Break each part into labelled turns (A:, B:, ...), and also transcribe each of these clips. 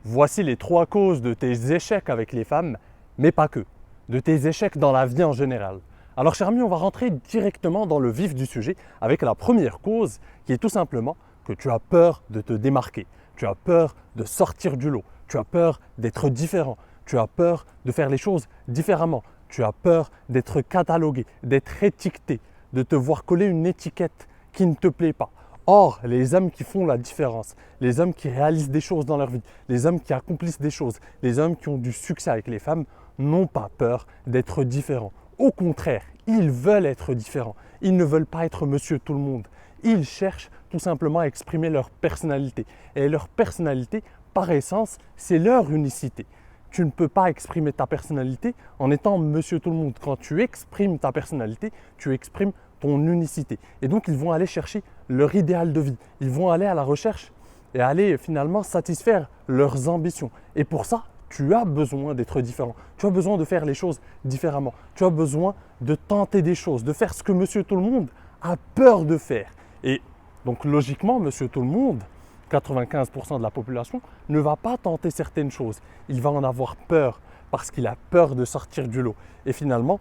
A: Voici les 3 causes de tes échecs avec les femmes, mais pas que, de tes échecs dans la vie en général. Alors cher ami, on va rentrer directement dans le vif du sujet avec la première cause qui est tout simplement que tu as peur de te démarquer, tu as peur de sortir du lot, tu as peur d'être différent, tu as peur de faire les choses différemment, tu as peur d'être catalogué, d'être étiqueté, de te voir coller une étiquette qui ne te plaît pas. Or, les hommes qui font la différence, les hommes qui réalisent des choses dans leur vie, les hommes qui accomplissent des choses, les hommes qui ont du succès avec les femmes, n'ont pas peur d'être différents. Au contraire, ils veulent être différents. Ils ne veulent pas être monsieur tout le monde. Ils cherchent tout simplement à exprimer leur personnalité. Et leur personnalité, par essence, c'est leur unicité. Tu ne peux pas exprimer ta personnalité en étant monsieur tout le monde. Quand tu exprimes ta personnalité, tu exprimes ton unicité. Et donc, ils vont aller chercher leur idéal de vie. Ils vont aller à la recherche et aller finalement satisfaire leurs ambitions. Et pour ça, tu as besoin d'être différent. Tu as besoin de faire les choses différemment. Tu as besoin de tenter des choses, de faire ce que monsieur tout le monde a peur de faire. Et donc, logiquement, monsieur tout le monde, 95% de la population, ne va pas tenter certaines choses. Il va en avoir peur parce qu'il a peur de sortir du lot. Et finalement,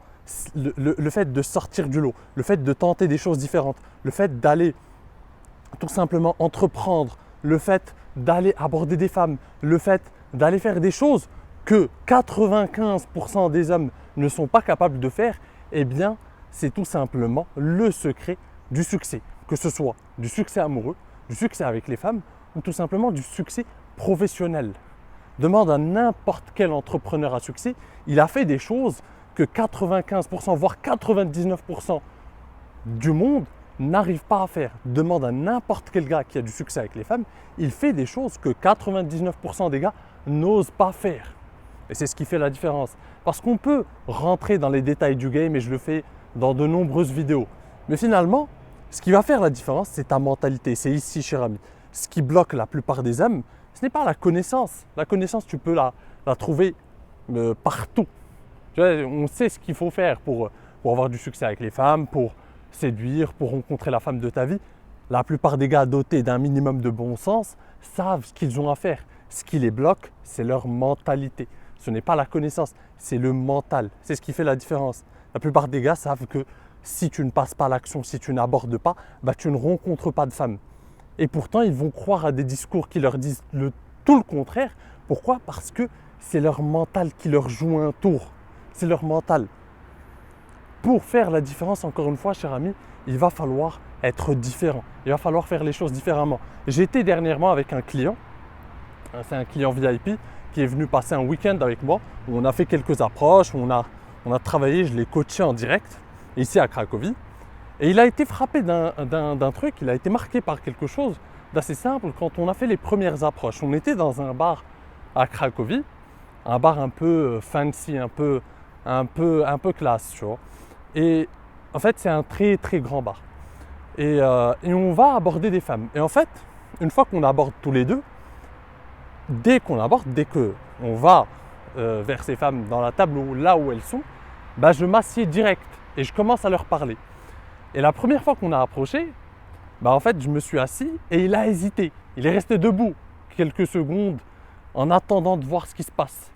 A: le fait de sortir du lot, le fait de tenter des choses différentes, le fait d'aller tout simplement entreprendre, le fait d'aller aborder des femmes, le fait d'aller faire des choses que 95% des hommes ne sont pas capables de faire, eh bien, c'est tout simplement le secret du succès. Que ce soit du succès amoureux, du succès avec les femmes ou tout simplement du succès professionnel. Demande à n'importe quel entrepreneur à succès, il a fait des choses que 95%, voire 99% du monde n'arrive pas à faire. Demande à n'importe quel gars qui a du succès avec les femmes, il fait des choses que 99% des gars n'osent pas faire. Et c'est ce qui fait la différence. Parce qu'on peut rentrer dans les détails du game et je le fais dans de nombreuses vidéos. Mais finalement, ce qui va faire la différence, c'est ta mentalité. C'est ici, cher ami. Ce qui bloque la plupart des hommes, ce n'est pas la connaissance. La connaissance, tu peux la trouver partout. Tu vois, on sait ce qu'il faut faire pour avoir du succès avec les femmes, pour séduire, pour rencontrer la femme de ta vie. La plupart des gars dotés d'un minimum de bon sens savent ce qu'ils ont à faire. Ce qui les bloque, c'est leur mentalité. Ce n'est pas la connaissance, c'est le mental. C'est ce qui fait la différence. La plupart des gars savent que si tu ne passes pas à l'action, si tu n'abordes pas, tu ne rencontres pas de femme. Et pourtant, ils vont croire à des discours qui leur disent tout le contraire. Pourquoi? Parce que c'est leur mental qui leur joue un tour. C'est leur mental. Pour faire la différence, encore une fois, cher ami, il va falloir être différent. Il va falloir faire les choses différemment. J'ai été dernièrement avec un client. C'est un client VIP qui est venu passer un week-end avec moi. Où on a fait quelques approches, on a travaillé, je l'ai coaché en direct, ici à Cracovie. Et il a été frappé d'un truc, il a été marqué par quelque chose d'assez simple quand on a fait les premières approches. On était dans un bar à Cracovie, un bar un peu fancy, un peu classe, tu vois. Et en fait, c'est un très très grand bar. Et on va aborder des femmes. Et en fait, une fois qu'on aborde tous les deux, dès qu'on va vers ces femmes dans la table là où elles sont, je m'assieds direct et je commence à leur parler. Et la première fois qu'on a approché, en fait, je me suis assis et il a hésité. Il est resté debout quelques secondes en attendant de voir ce qui se passe.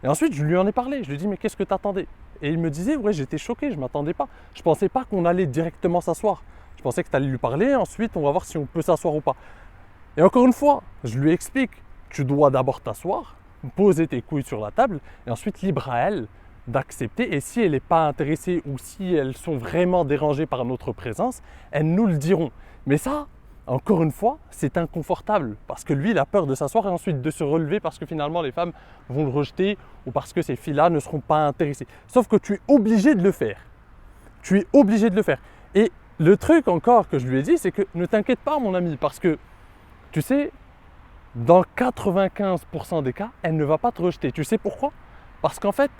A: Et ensuite, je lui en ai parlé. Je lui ai dit, mais qu'est-ce que tu attendais? Et il me disait, ouais, j'étais choqué, je ne m'attendais pas. Je ne pensais pas qu'on allait directement s'asseoir. Je pensais que tu allais lui parler, ensuite, on va voir si on peut s'asseoir ou pas. Et encore une fois, je lui explique, tu dois d'abord t'asseoir, poser tes couilles sur la table, et ensuite, libre à elle d'accepter. Et si elle n'est pas intéressée ou si elles sont vraiment dérangées par notre présence, elles nous le diront. Mais ça, encore une fois, c'est inconfortable parce que lui, il a peur de s'asseoir et ensuite de se relever parce que finalement les femmes vont le rejeter ou parce que ces filles-là ne seront pas intéressées. Sauf que tu es obligé de le faire. Tu es obligé de le faire. Et le truc encore que je lui ai dit, c'est que ne t'inquiète pas, mon ami, parce que tu sais, dans 95% des cas, elle ne va pas te rejeter. Tu sais pourquoi? Parce qu'en fait,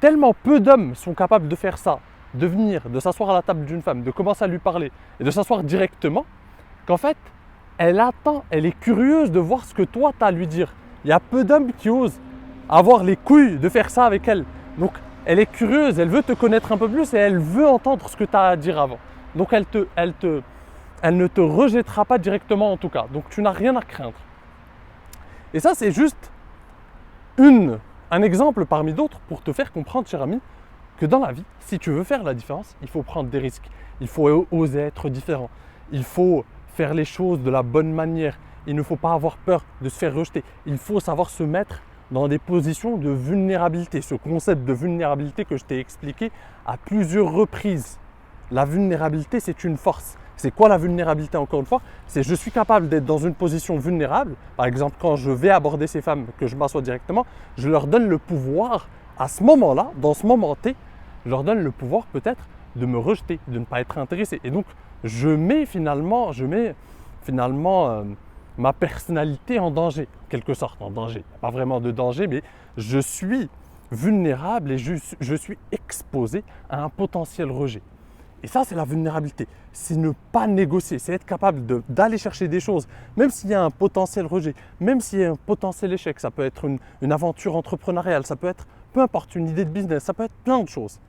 A: tellement peu d'hommes sont capables de faire ça, de venir, de s'asseoir à la table d'une femme, de commencer à lui parler et de s'asseoir directement, qu'en fait, elle attend, elle est curieuse de voir ce que toi tu as à lui dire. Il y a peu d'hommes qui osent avoir les couilles de faire ça avec elle. Donc, elle est curieuse, elle veut te connaître un peu plus et elle veut entendre ce que tu as à dire avant. Donc, elle ne te rejettera pas directement en tout cas. Donc, tu n'as rien à craindre. Et ça, c'est juste un exemple parmi d'autres pour te faire comprendre, cher ami, que dans la vie, si tu veux faire la différence, il faut prendre des risques. Il faut oser être différent. Il faut faire les choses de la bonne manière. Il ne faut pas avoir peur de se faire rejeter. Il faut savoir se mettre dans des positions de vulnérabilité. Ce concept de vulnérabilité que je t'ai expliqué à plusieurs reprises. La vulnérabilité, c'est une force. C'est quoi la vulnérabilité encore une fois? C'est je suis capable d'être dans une position vulnérable. Par exemple, quand je vais aborder ces femmes, que je m'assois directement, je leur donne le pouvoir à ce moment-là, dans ce moment T, je leur donne le pouvoir peut-être de me rejeter, de ne pas être intéressé. Et donc, je mets finalement ma personnalité en danger, en quelque sorte en danger. Pas vraiment de danger, mais je suis vulnérable et je suis exposé à un potentiel rejet. Et ça, c'est la vulnérabilité. C'est ne pas négocier, c'est être capable d'aller chercher des choses, même s'il y a un potentiel rejet, même s'il y a un potentiel échec. Ça peut être une aventure entrepreneuriale, ça peut être, peu importe, une idée de business, ça peut être plein de choses.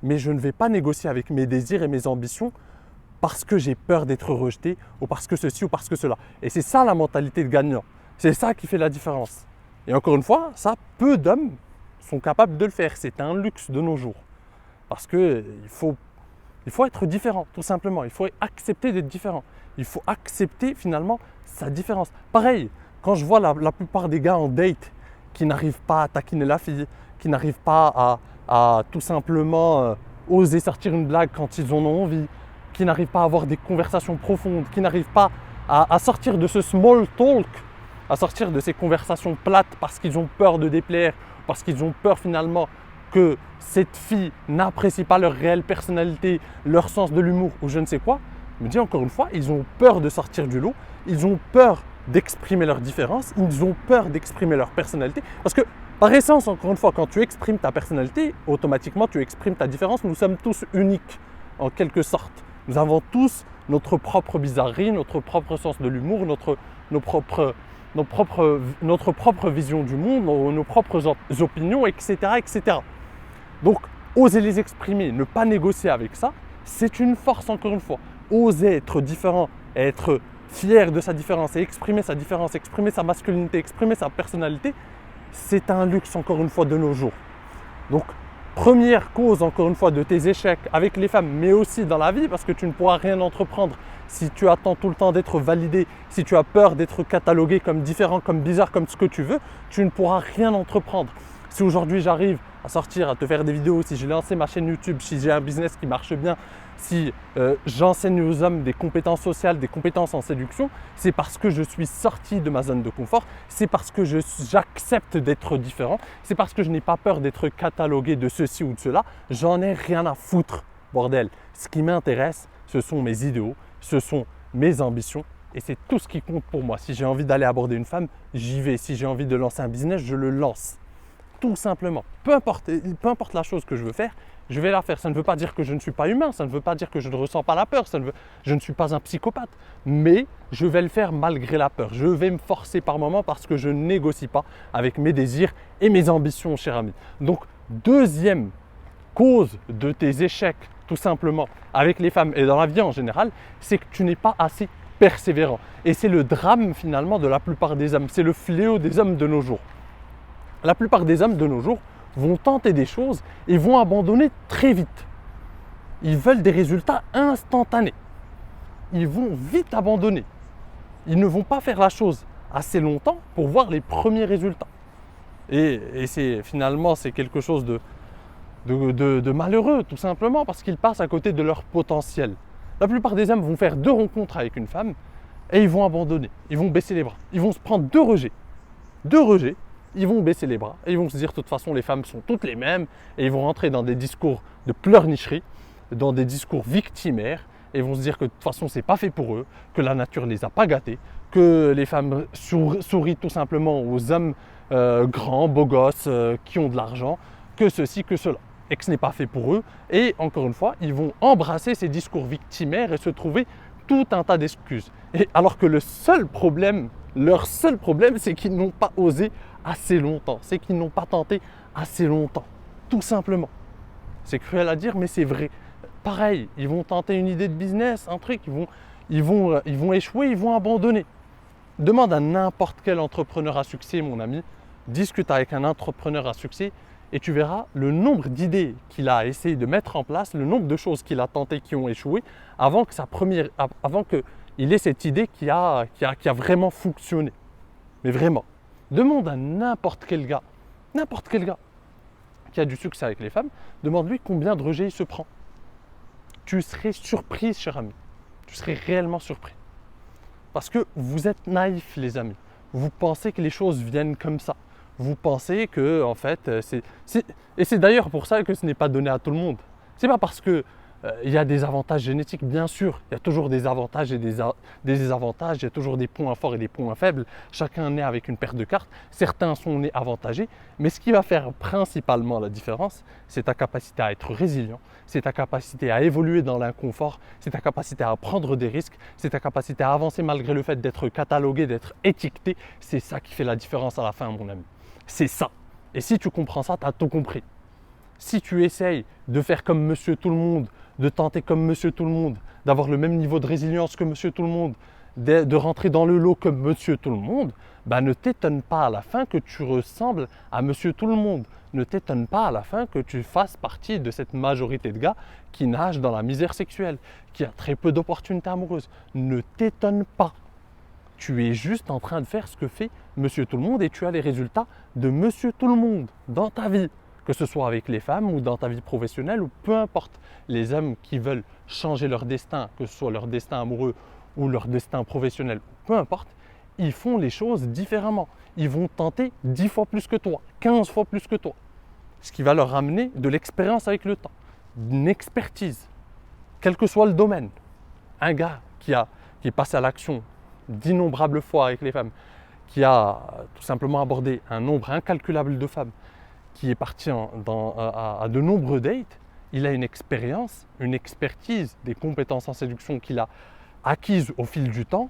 A: Mais je ne vais pas négocier avec mes désirs et mes ambitions parce que j'ai peur d'être rejeté ou parce que ceci ou parce que cela. Et c'est ça la mentalité de gagnant. C'est ça qui fait la différence. Et encore une fois, ça, peu d'hommes sont capables de le faire. C'est un luxe de nos jours. Parce qu'il faut être différent, tout simplement. Il faut accepter d'être différent. Il faut accepter finalement sa différence. Pareil, quand je vois la plupart des gars en date qui n'arrivent pas à taquiner la fille, qui n'arrivent pas à tout simplement oser sortir une blague quand ils en ont envie, qui n'arrivent pas à avoir des conversations profondes, qui n'arrivent pas à sortir de ce small talk, à sortir de ces conversations plates parce qu'ils ont peur de déplaire, parce qu'ils ont peur finalement que cette fille n'apprécie pas leur réelle personnalité, leur sens de l'humour ou je ne sais quoi. Je me dis encore une fois, ils ont peur de sortir du lot, ils ont peur d'exprimer leurs différences, ils ont peur d'exprimer leur personnalité. Parce que par essence, encore une fois, quand tu exprimes ta personnalité, automatiquement tu exprimes ta différence. Nous sommes tous uniques en quelque sorte. Nous avons tous notre propre bizarrerie, notre propre sens de l'humour, notre propre vision du monde, nos propres opinions, etc., etc. Donc, oser les exprimer, ne pas négocier avec ça, c'est une force encore une fois. Oser être différent, être fier de sa différence et exprimer sa différence, exprimer sa masculinité, exprimer sa personnalité, c'est un luxe encore une fois de nos jours. Donc, première cause encore une fois de tes échecs avec les femmes, mais aussi dans la vie, parce que tu ne pourras rien entreprendre si tu attends tout le temps d'être validé, si tu as peur d'être catalogué comme différent, comme bizarre, comme ce que tu veux, tu ne pourras rien entreprendre. Si aujourd'hui j'arrive à sortir, à te faire des vidéos, si j'ai lancé ma chaîne YouTube, si j'ai un business qui marche bien, si j'enseigne aux hommes des compétences sociales, des compétences en séduction, c'est parce que je suis sorti de ma zone de confort, c'est parce que j'accepte d'être différent, c'est parce que je n'ai pas peur d'être catalogué de ceci ou de cela. J'en ai rien à foutre, bordel. Ce qui m'intéresse, ce sont mes idéaux, ce sont mes ambitions et c'est tout ce qui compte pour moi. Si j'ai envie d'aller aborder une femme, j'y vais. Si j'ai envie de lancer un business, je le lance. Tout simplement. Peu importe la chose que je veux faire, je vais la faire. Ça ne veut pas dire que je ne suis pas humain, ça ne veut pas dire que je ne ressens pas la peur, je ne suis pas un psychopathe. Mais je vais le faire malgré la peur. Je vais me forcer par moments parce que je ne négocie pas avec mes désirs et mes ambitions, cher ami. Donc, deuxième cause de tes échecs, tout simplement, avec les femmes et dans la vie en général, c'est que tu n'es pas assez persévérant. Et c'est le drame finalement de la plupart des hommes. C'est le fléau des hommes de nos jours. La plupart des hommes de nos jours vont tenter des choses et vont abandonner très vite. Ils veulent des résultats instantanés. Ils vont vite abandonner. Ils ne vont pas faire la chose assez longtemps pour voir les premiers résultats. Et c'est quelque chose de malheureux, tout simplement, parce qu'ils passent à côté de leur potentiel. La plupart des hommes vont faire 2 rencontres avec une femme et ils vont abandonner. Ils vont baisser les bras. Ils vont se prendre 2 rejets. 2 rejets. Ils vont baisser les bras et ils vont se dire de toute façon les femmes sont toutes les mêmes et ils vont rentrer dans des discours de pleurnicherie, dans des discours victimaires et ils vont se dire que de toute façon c'est pas fait pour eux, que la nature les a pas gâtés, que les femmes sourient tout simplement aux hommes grands, beaux gosses, qui ont de l'argent, que ceci, que cela et que ce n'est pas fait pour eux et encore une fois ils vont embrasser ces discours victimaires et se trouver tout un tas d'excuses. Et alors que leur seul problème, c'est qu'ils n'ont pas osé assez longtemps, c'est qu'ils n'ont pas tenté assez longtemps, tout simplement. C'est cruel à dire, mais c'est vrai. Pareil, ils vont tenter une idée de business, un truc, ils vont échouer, ils vont abandonner. Demande à n'importe quel entrepreneur à succès, mon ami, discute avec un entrepreneur à succès et tu verras le nombre d'idées qu'il a essayé de mettre en place, le nombre de choses qu'il a tentées qui ont échoué avant qu'il ait cette idée qui a vraiment fonctionné. Mais vraiment, demande à n'importe quel gars qui a du succès avec les femmes, demande-lui combien de rejets il se prend. Tu serais surpris, cher ami. Tu serais réellement surpris. Parce que vous êtes naïfs, les amis. Vous pensez que les choses viennent comme ça. Vous pensez que, en fait, et c'est d'ailleurs pour ça que ce n'est pas donné à tout le monde. C'est pas parce que il y a des avantages génétiques, bien sûr. Il y a toujours des avantages et des désavantages. Il y a toujours des points forts et des points faibles. Chacun est né avec une paire de cartes. Certains sont nés avantagés. Mais ce qui va faire principalement la différence, c'est ta capacité à être résilient. C'est ta capacité à évoluer dans l'inconfort. C'est ta capacité à prendre des risques. C'est ta capacité à avancer malgré le fait d'être catalogué, d'être étiqueté. C'est ça qui fait la différence à la fin, mon ami. C'est ça. Et si tu comprends ça, tu as tout compris. Si tu essayes de faire comme monsieur tout le monde, de tenter comme monsieur tout le monde, d'avoir le même niveau de résilience que monsieur tout le monde, de rentrer dans le lot comme monsieur tout le monde, ne t'étonne pas à la fin que tu ressembles à monsieur tout le monde. Ne t'étonne pas à la fin que tu fasses partie de cette majorité de gars qui nagent dans la misère sexuelle, qui a très peu d'opportunités amoureuses. Ne t'étonne pas. Tu es juste en train de faire ce que fait monsieur tout le monde et tu as les résultats de monsieur tout le monde dans ta vie. Que ce soit avec les femmes ou dans ta vie professionnelle ou peu importe. Les hommes qui veulent changer leur destin, que ce soit leur destin amoureux ou leur destin professionnel, peu importe, ils font les choses différemment. Ils vont tenter 10 fois plus que toi, 15 fois plus que toi. Ce qui va leur amener de l'expérience avec le temps, une expertise, quel que soit le domaine. Un gars qui est passé à l'action d'innombrables fois avec les femmes, qui a tout simplement abordé un nombre incalculable de femmes, qui est parti à de nombreux dates, il a une expérience, une expertise, des compétences en séduction qu'il a acquises au fil du temps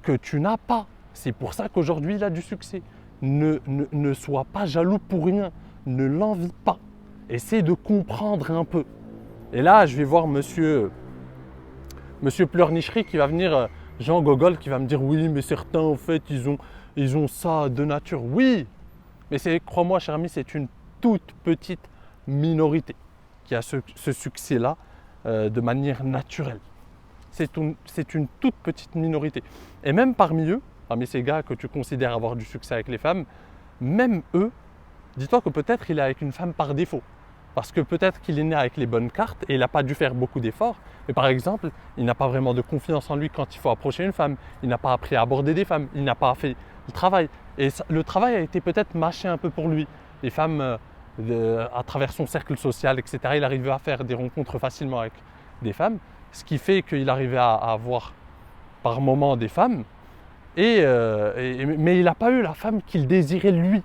A: que tu n'as pas. C'est pour ça qu'aujourd'hui il a du succès. Ne sois pas jaloux pour rien, ne l'envie pas. Essaie de comprendre un peu. Et là, je vais voir monsieur Pleurnicherie qui va venir, Jean Gogol, qui va me dire oui, mais certains en fait ils ont ça de nature. Oui, mais crois-moi, cher ami, c'est une toute petite minorité qui a ce succès-là de manière naturelle. C'est une toute petite minorité. Et même parmi eux, parmi ces gars que tu considères avoir du succès avec les femmes, même eux, dis-toi que peut-être il est avec une femme par défaut. Parce que peut-être qu'il est né avec les bonnes cartes et il n'a pas dû faire beaucoup d'efforts. Mais par exemple, il n'a pas vraiment de confiance en lui quand il faut approcher une femme. Il n'a pas appris à aborder des femmes. Il n'a pas fait le travail. Et le travail a été peut-être mâché un peu pour lui. Les femmes, à travers son cercle social, etc., il arrivait à faire des rencontres facilement avec des femmes. Ce qui fait qu'il arrivait à avoir par moments des femmes. Mais il n'a pas eu la femme qu'il désirait lui.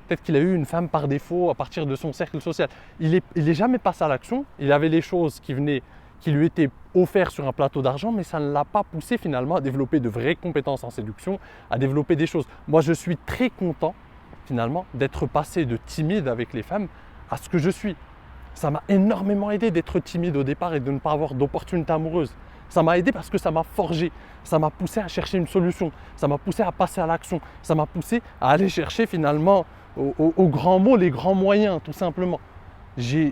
A: Peut-être qu'il a eu une femme par défaut à partir de son cercle social. Il est jamais passé à l'action. Il avait les choses qui lui étaient offertes sur un plateau d'argent, mais ça ne l'a pas poussé finalement à développer de vraies compétences en séduction, à développer des choses. Moi, je suis très content finalement d'être passé de timide avec les femmes à ce que je suis. Ça m'a énormément aidé d'être timide au départ et de ne pas avoir d'opportunité amoureuse. Ça m'a aidé parce que ça m'a forgé, ça m'a poussé à chercher une solution, ça m'a poussé à passer à l'action, ça m'a poussé à aller chercher finalement aux grands mots, les grands moyens tout simplement. J'ai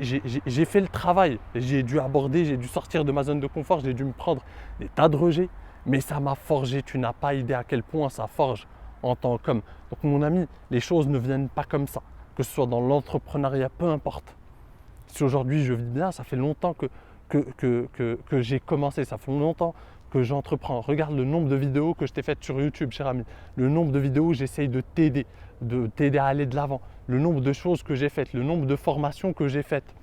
A: fait le travail, j'ai dû aborder, j'ai dû sortir de ma zone de confort, j'ai dû me prendre des tas de rejets, mais ça m'a forgé, tu n'as pas idée à quel point ça forge en tant qu'homme. Donc mon ami, les choses ne viennent pas comme ça, que ce soit dans l'entrepreneuriat, peu importe. Si aujourd'hui je vis bien, ça fait longtemps que j'ai commencé, ça fait longtemps que j'entreprends. Regarde le nombre de vidéos que je t'ai faites sur YouTube, cher ami. Le nombre de vidéos où j'essaye de t'aider à aller de l'avant. Le nombre de choses que j'ai faites, le nombre de formations que j'ai faites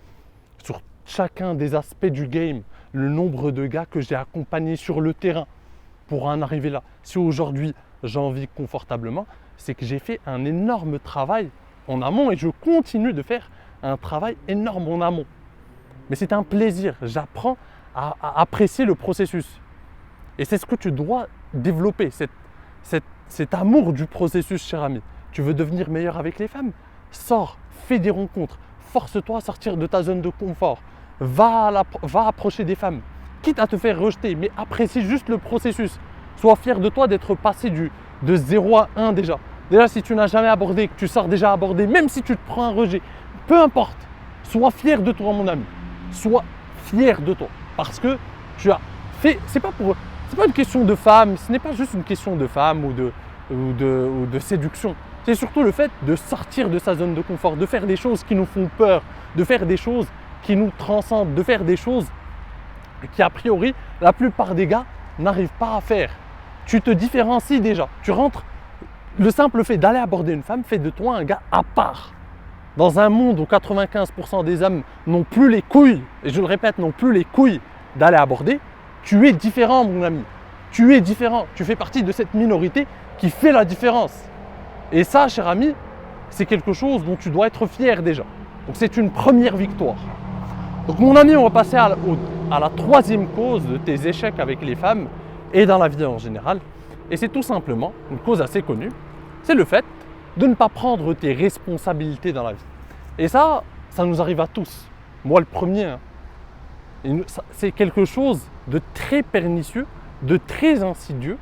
A: sur chacun des aspects du game, le nombre de gars que j'ai accompagnés sur le terrain pour en arriver là. Si aujourd'hui j'en vis confortablement, c'est que j'ai fait un énorme travail en amont et je continue de faire un travail énorme en amont. Mais c'est un plaisir, j'apprends à apprécier le processus. Et c'est ce que tu dois développer, cet amour du processus, cher ami. Tu veux devenir meilleur avec les femmes? Sors, fais des rencontres, force-toi à sortir de ta zone de confort. Va approcher des femmes, quitte à te faire rejeter, mais apprécie juste le processus. Sois fier de toi d'être passé du de 0 à 1 déjà. Déjà, si tu n'as jamais abordé, que tu sors déjà abordé, même si tu te prends un rejet, peu importe, sois fier de toi, mon ami. Sois fier de toi. Parce que tu as fait, c'est pas une question de femme, ce n'est pas juste une question de femme ou de séduction. C'est surtout le fait de sortir de sa zone de confort, de faire des choses qui nous font peur, de faire des choses qui nous transcendent, de faire des choses qui, a priori, la plupart des gars n'arrivent pas à faire. Tu te différencies déjà. Tu rentres, le simple fait d'aller aborder une femme fait de toi un gars à part. Dans un monde où 95% des hommes n'ont plus les couilles, et je le répète, n'ont plus les couilles d'aller aborder, tu es différent, mon ami. Tu es différent. Tu fais partie de cette minorité qui fait la différence. Et ça, cher ami, c'est quelque chose dont tu dois être fier déjà. Donc c'est une première victoire. Donc mon ami, on va passer à la troisième cause de tes échecs avec les femmes et dans la vie en général. Et c'est tout simplement une cause assez connue. C'est le fait de ne pas prendre tes responsabilités dans la vie. Et ça nous arrive à tous. Moi le premier. Hein. C'est quelque chose de très pernicieux, de très insidieux.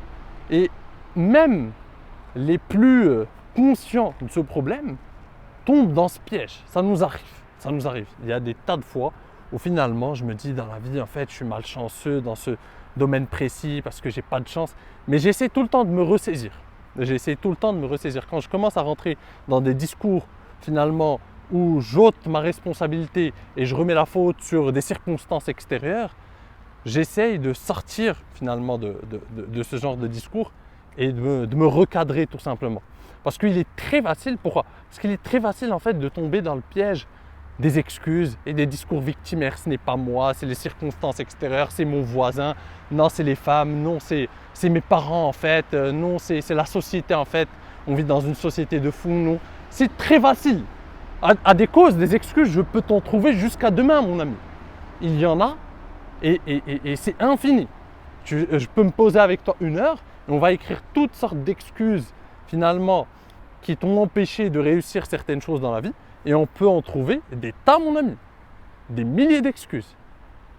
A: Et même les plus conscients de ce problème tombent dans ce piège. Ça nous arrive. Ça nous arrive. Il y a des tas de fois où finalement je me dis dans la vie, en fait, je suis malchanceux dans ce domaine précis parce que j'ai pas de chance. Mais j'essaie tout le temps de me ressaisir. J'essaie tout le temps de me ressaisir. Quand je commence à rentrer dans des discours finalement où j'ôte ma responsabilité et je remets la faute sur des circonstances extérieures, j'essaye de sortir finalement de ce genre de discours et de me recadrer tout simplement. Parce qu'il est très facile, pourquoi? Parce qu'il est très facile en fait de tomber dans le piège des excuses et des discours victimaires. Ce n'est pas moi, c'est les circonstances extérieures, c'est mon voisin, non c'est les femmes, non c'est mes parents en fait, non c'est la société en fait, on vit dans une société de fous, non. C'est très facile. À des causes, des excuses, je peux t'en trouver jusqu'à demain mon ami. Il y en a et c'est infini. Je peux me poser avec toi 1 heure et on va écrire toutes sortes d'excuses finalement qui t'ont empêché de réussir certaines choses dans la vie. Et on peut en trouver des tas, mon ami, des milliers d'excuses.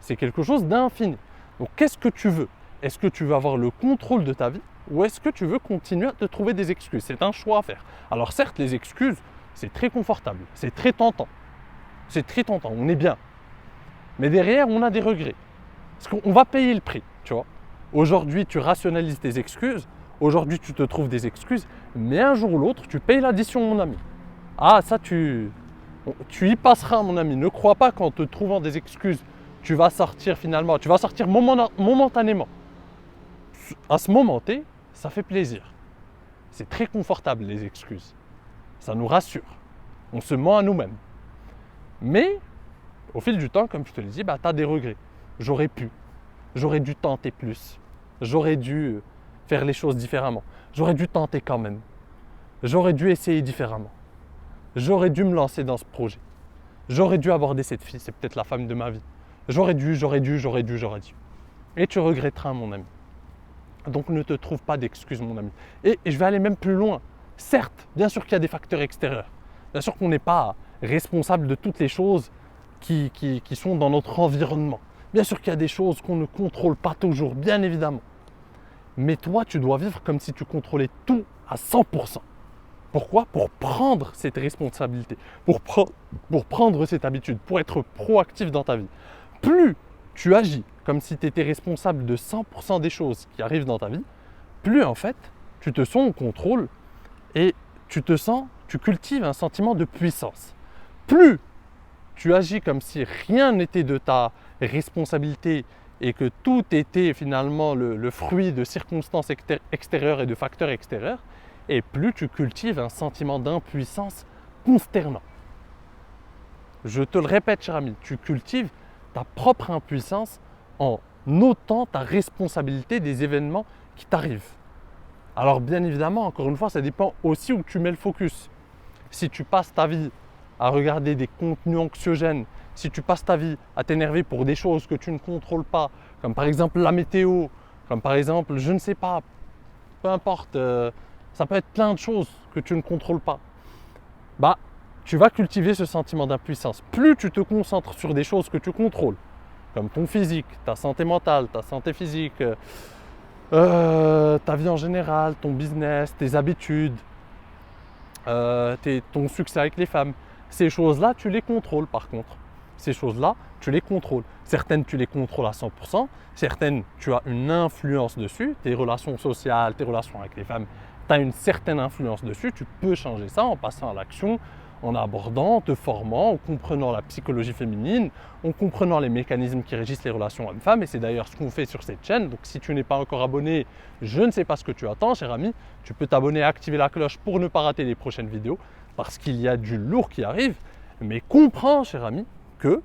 A: C'est quelque chose d'infini. Donc, qu'est-ce que tu veux? Est-ce que tu veux avoir le contrôle de ta vie ou est-ce que tu veux continuer à te trouver des excuses? C'est un choix à faire. Alors, certes, les excuses, c'est très confortable, c'est très tentant. C'est très tentant, on est bien. Mais derrière, on a des regrets. Parce qu'on va payer le prix, tu vois. Aujourd'hui, tu rationalises tes excuses. Aujourd'hui, tu te trouves des excuses. Mais un jour ou l'autre, tu payes l'addition, mon ami. Ah, ça, tu y passeras, mon ami. Ne crois pas qu'en te trouvant des excuses, tu vas sortir finalement, tu vas sortir momentanément. À ce moment T, ça fait plaisir. C'est très confortable, les excuses. Ça nous rassure. On se ment à nous-mêmes. Mais, au fil du temps, comme je te l'ai dit, tu as des regrets. J'aurais dû tenter plus. J'aurais dû faire les choses différemment. J'aurais dû tenter quand même. J'aurais dû essayer différemment. J'aurais dû me lancer dans ce projet. J'aurais dû aborder cette fille, c'est peut-être la femme de ma vie. J'aurais dû. Et tu regretteras, mon ami. Donc ne te trouve pas d'excuses, mon ami. Et je vais aller même plus loin. Certes, bien sûr qu'il y a des facteurs extérieurs. Bien sûr qu'on n'est pas responsable de toutes les choses qui sont dans notre environnement. Bien sûr qu'il y a des choses qu'on ne contrôle pas toujours, bien évidemment. Mais toi, tu dois vivre comme si tu contrôlais tout à 100%. Pourquoi? Pour prendre cette responsabilité, pour prendre cette habitude, pour être proactif dans ta vie. Plus tu agis comme si tu étais responsable de 100% des choses qui arrivent dans ta vie, plus en fait, tu te sens au contrôle et tu cultives un sentiment de puissance. Plus tu agis comme si rien n'était de ta responsabilité et que tout était finalement le fruit de circonstances extérieures et de facteurs extérieurs, et plus tu cultives un sentiment d'impuissance consternant. Je te le répète, cher ami, tu cultives ta propre impuissance en ôtant ta responsabilité des événements qui t'arrivent. Alors bien évidemment, encore une fois, ça dépend aussi où tu mets le focus. Si tu passes ta vie à regarder des contenus anxiogènes, si tu passes ta vie à t'énerver pour des choses que tu ne contrôles pas, comme par exemple la météo, comme par exemple, je ne sais pas, peu importe, ça peut être plein de choses que tu ne contrôles pas. Tu vas cultiver ce sentiment d'impuissance. Plus tu te concentres sur des choses que tu contrôles, comme ton physique, ta santé mentale, ta santé physique, ta vie en général, ton business, tes habitudes, ton succès avec les femmes. Ces choses-là, tu les contrôles par contre. Ces choses-là, tu les contrôles. Certaines, tu les contrôles à 100%. Certaines, tu as une influence dessus. Tes relations sociales, tes relations avec les femmes, tu as une certaine influence dessus. Tu peux changer ça en passant à l'action, en abordant, en te formant, en comprenant la psychologie féminine, en comprenant les mécanismes qui régissent les relations hommes-femmes. Et c'est d'ailleurs ce qu'on fait sur cette chaîne. Donc si tu n'es pas encore abonné, je ne sais pas ce que tu attends, cher ami. Tu peux t'abonner et activer la cloche pour ne pas rater les prochaines vidéos, parce qu'il y a du lourd qui arrive. Mais comprends, cher ami, que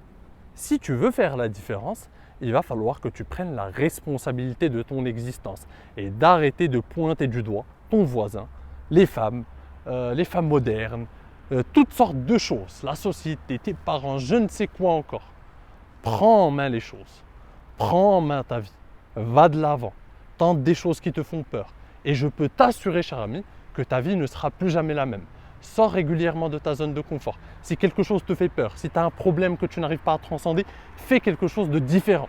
A: si tu veux faire la différence, il va falloir que tu prennes la responsabilité de ton existence et d'arrêter de pointer du doigt ton voisin, les femmes modernes, toutes sortes de choses, la société, tes parents, je ne sais quoi encore. Prends en main les choses, prends en main ta vie, va de l'avant, tente des choses qui te font peur. Et je peux t'assurer, cher ami, que ta vie ne sera plus jamais la même. Sors régulièrement de ta zone de confort. Si quelque chose te fait peur, si tu as un problème que tu n'arrives pas à transcender, fais quelque chose de différent.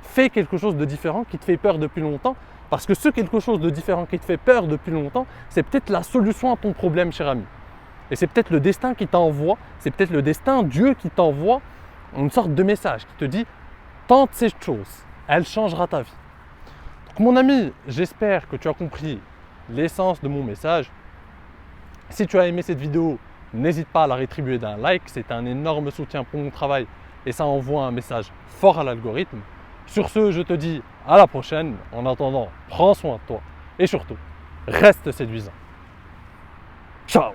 A: Fais quelque chose de différent qui te fait peur depuis longtemps, parce que ce quelque chose de différent qui te fait peur depuis longtemps, c'est peut-être la solution à ton problème, cher ami. Et c'est peut-être le destin qui t'envoie, c'est peut-être le destin, Dieu qui t'envoie une sorte de message qui te dit « Tente cette chose, elle changera ta vie ». Donc mon ami, j'espère que tu as compris l'essence de mon message. Si tu as aimé cette vidéo, n'hésite pas à la rétribuer d'un like, c'est un énorme soutien pour mon travail et ça envoie un message fort à l'algorithme. Sur ce, je te dis à la prochaine. En attendant, prends soin de toi et surtout, reste séduisant. Ciao!